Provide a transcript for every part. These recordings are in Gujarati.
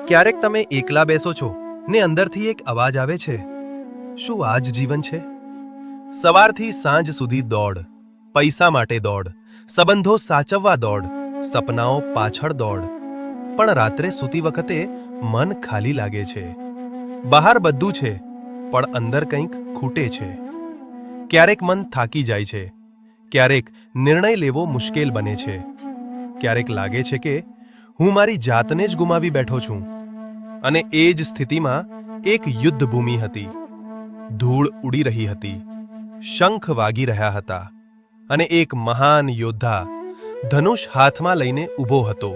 ક્યારેક તમે એકલા બેસો છો ને અંદરથી એક અવાજ આવે છે, શું આ જ જીવન છે? સવારથી સાંજ સુધી દોડ, પૈસા માટે દોડ, સંબંધો સાચવવા દોડ, સપનાઓ પાછળ દોડ. પણ રાત્રે સૂતી વખતે મન ખાલી લાગે છે. બહાર બધું છે, પણ અંદર કંઈક ખૂટે છે. ક્યારેક મન થાકી જાય છે, ક્યારેક નિર્ણય લેવો મુશ્કેલ બને છે, ક્યારેક લાગે છે કે હું મારી જાતને જ ગુમાવી બેઠો છું. અને એ જ સ્થિતિમાં એક યુદ્ધ ભૂમિ હતી. ધૂળ ઉડી રહી હતી, શંખ વાગી રહ્યા હતા, અને એક મહાન યોદ્ધા ધનુષ હાથમાં લઈને ઊભો હતો,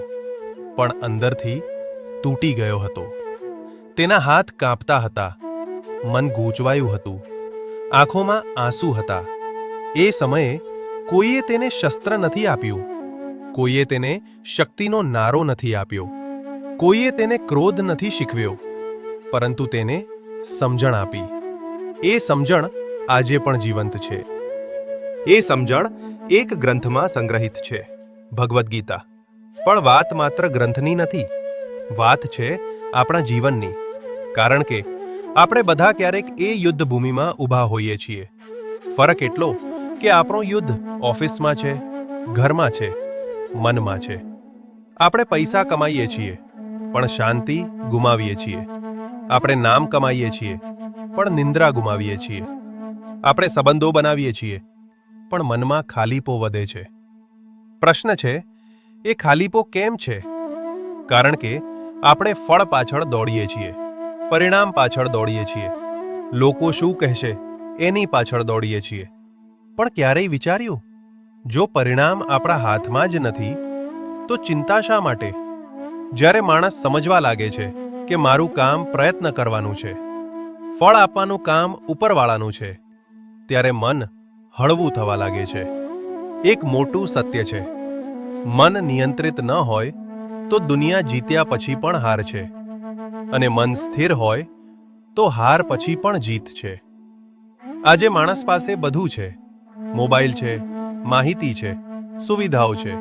પણ અંદરથી તૂટી ગયો હતો. તેના હાથ કાંપતા હતા, મન ગૂંચવાયું હતું, આંખોમાં આંસુ હતા. એ સમયે કોઈએ તેને શસ્ત્ર નથી આપ્યું, કોઈએ તેને શક્તિનો નારો નથી આપ્યો, કોઈએ તેને ક્રોધ નથી શીખવ્યો, પરંતુ તેને સમજણ આપી. એ સમજણ આજે પણ જીવંત છે. એ સમજણ એક ગ્રંથમાં સંગ્રહિત છે, ભગવદ્ ગીતા. પણ વાત માત્ર ગ્રંથની નથી, વાત છે આપણા જીવનની. કારણ કે આપણે બધા ક્યારેક એ યુદ્ધ ભૂમિમાં ઊભા હોઈએ છીએ. ફરક એટલો કે આપણું યુદ્ધ ઓફિસમાં છે, ઘરમાં છે, મનમાં છે. આપણે પૈસા કમાઈએ છીએ, પણ શાંતિ ગુમાવીએ છીએ. આપણે નામ કમાઈએ છીએ, પણ નિંદ્રા ગુમાવીએ છીએ. આપણે સંબંધો બનાવીએ છીએ, પણ મનમાં ખાલીપો વધે છે. પ્રશ્ન છે, એ ખાલીપો કેમ છે? કારણ કે આપણે ફળ પાછળ દોડીએ છીએ, પરિણામ પાછળ દોડીએ છીએ, લોકો શું કહેશે એની પાછળ દોડીએ છીએ. પણ ક્યારેય વિચાર્યું, જો પરિણામ આપણા હાથમાં જ નથી તો ચિંતા શા માટે? જ્યારે માણસ સમજવા લાગે છે કે મારું કામ પ્રયત્ન કરવાનું છે, ફળ આપવાનું કામ ઉપરવાળાનું છે, ત્યારે મન હળવું થવા લાગે છે. એક મોટું સત્ય છે, મન નિયંત્રિત ન હોય તો દુનિયા જીત્યા પછી પણ હાર છે, અને મન સ્થિર હોય તો હાર પછી પણ જીત છે. આજે માણસ પાસે બધું છે, મોબાઈલ છે, માહિતી છે, સુવિધાઓ છે,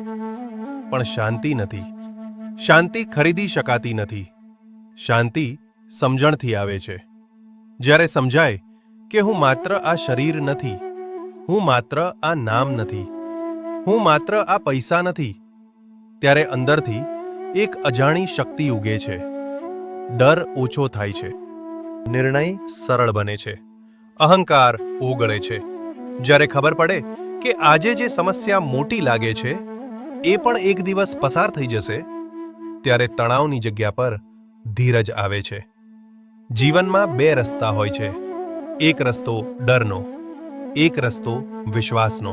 પણ શાંતિ નથી. શાંતિ ખરીદી શકાતી નથી. શાંતિ સમજણથી આવે છે. જ્યારે સમજાય કે હું માત્ર આ શરીર નથી, હું માત્ર આ નામ નથી, હું માત્ર આ પૈસા નથી, ત્યારે અંદરથી એક અજાણી શક્તિ ઉગે છે. ડર ઓછો થાય છે, નિર્ણય સરળ બને છે, અહંકાર ઓગળે છે. જ્યારે ખબર પડે કે આજે જે સમસ્યા મોટી લાગે છે એ પણ એક દિવસ પસાર થઈ જશે, ત્યારે તણાવની જગ્યા પર ધીરજ આવે છે. જીવનમાં બે રસ્તા હોય છે, એક રસ્તો ડરનો, એક રસ્તો વિશ્વાસનો.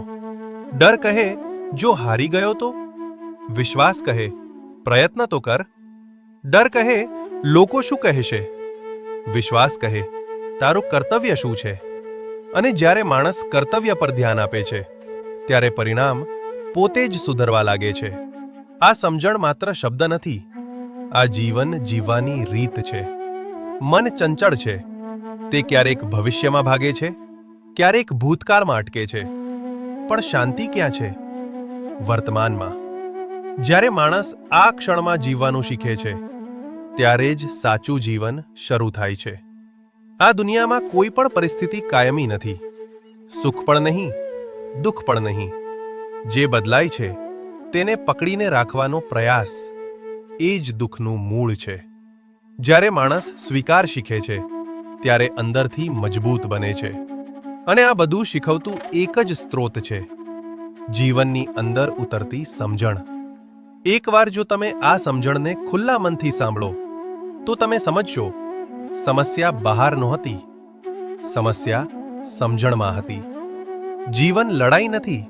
ડર કહે જો હારી ગયો તો, વિશ્વાસ કહે પ્રયત્ન તો કર. ડર કહે લોકો શું કહેશે, વિશ્વાસ કહે તારું કર્તવ્ય શું છે. અને જ્યારે માણસ કર્તવ્ય પર ધ્યાન આપે છે, ત્યારે પરિણામ પોતે જ સુધરવા લાગે છે. આ સમજણ માત્ર શબ્દ નથી, આ જીવન જીવવાની રીત છે. મન ચંચળ છે, તે ક્યારેક ભવિષ્યમાં ભાગે છે, ક્યારેક ભૂતકાળમાં અટકે છે. પણ શાંતિ ક્યાં છે? વર્તમાનમાં. જ્યારે માણસ આ ક્ષણમાં જીવવાનું શીખે છે, ત્યારે જ સાચું જીવન શરૂ થાય છે. આ દુનિયામાં કોઈ પણ પરિસ્થિતિ કાયમી નથી. સુખ પણ નહીં, દુઃખ પણ નહીં. જે બદલાય છે તેને પકડીને રાખવાનો પ્રયાસ, એ જ દુઃખનું મૂળ છે. જ્યારે માણસ સ્વીકાર શીખે છે, ત્યારે અંદરથી મજબૂત બને છે. અને આ બધું શીખવતું એક જ સ્ત્રોત છે, જીવનની અંદર ઉતરતી સમજણ. એકવાર જો તમે આ સમજણને ખુલ્લા મનથી સાંભળો, તો તમે સમજશો સમસ્યા બહાર નહોતી, સમસ્યા સમજણમાં હતી. જીવન લડાઈ નથી,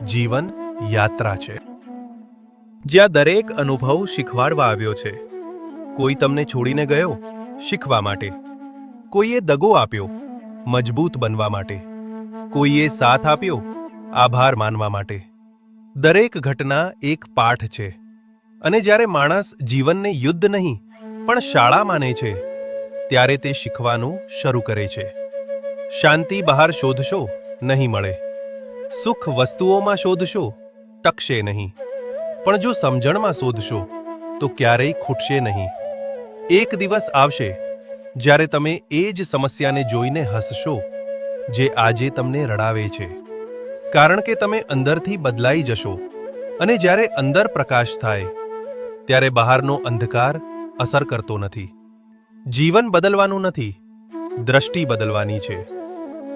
જીવન યાત્રા છે, જ્યાં દરેક અનુભવ શીખવાડવા આવ્યો છે. કોઈ તમને છોડીને ગયો શીખવા માટે, કોઈએ દગો આપ્યો મજબૂત બનવા માટે, કોઈએ સાથ આપ્યો આભાર માનવા માટે. દરેક ઘટના એક પાઠ છે. અને જ્યારે માણસ જીવનને યુદ્ધ નહીં પણ શાળા માને છે, ત્યારે તે શીખવાનું શરૂ કરે છે. શાંતિ બહાર શોધશો નહીં મળે, સુખ વસ્તુઓમાં શોધશો ટકશે નહીં, પણ જો સમજણમાં શોધશો તો ક્યારેય ખૂટશે નહીં. એક દિવસ આવશે જ્યારે તમે એ જ સમસ્યાને જોઈને હસશો જે આજે તમને રડાવે છે, કારણ કે તમે અંદરથી બદલાઈ જશો અને જ્યારે અંદર પ્રકાશ થાય ત્યારે બહારનો અંધકાર અસર કરતો નથી. જીવન બદલવાનું નથી, દ્રષ્ટિ બદલવાની છે.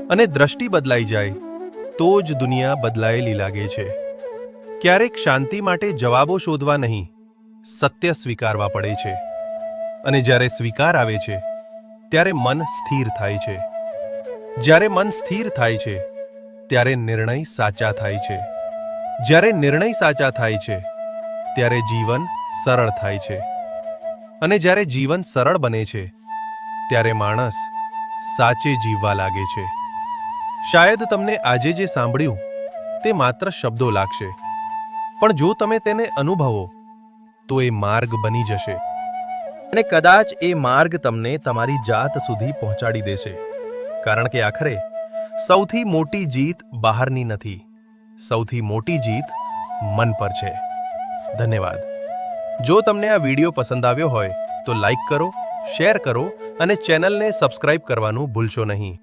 અને દ્રષ્ટિ બદલાઈ જાય તો જ દુનિયા બદલાયેલી લાગે છે. ક્યારેક શાંતિ માટે જવાબો શોધવા નહીં, સત્ય સ્વીકારવા પડે છે. અને જ્યારે સ્વીકાર આવે છે ત્યારે મન સ્થિર થાય છે. જ્યારે મન સ્થિર થાય છે ત્યારે નિર્ણય સાચા થાય છે. જ્યારે નિર્ણય સાચા થાય છે ત્યારે જીવન સરળ થાય છે. અને જ્યારે જીવન સરળ બને છે ત્યારે માણસ સાચે જીવવા લાગે છે. શાયદ તમને આજે જે સાંભળ્યું તે માત્ર શબ્દો લાગશે, પણ જો તમે તેને અનુભવો તો એ માર્ગ બની જશે. અને કદાચ એ માર્ગ તમને તમારી જાત સુધી પહોંચાડી દેશે, કારણ કે આખરે સૌથી મોટી જીત બહારની નથી, સૌથી મોટી જીત મન પર છે. ધન્યવાદ. જો તમને આ વિડીયો પસંદ આવ્યો હોય તો લાઈક કરો, શેર કરો અને ચેનલને સબસ્ક્રાઇબ કરવાનું ભૂલશો નહીં.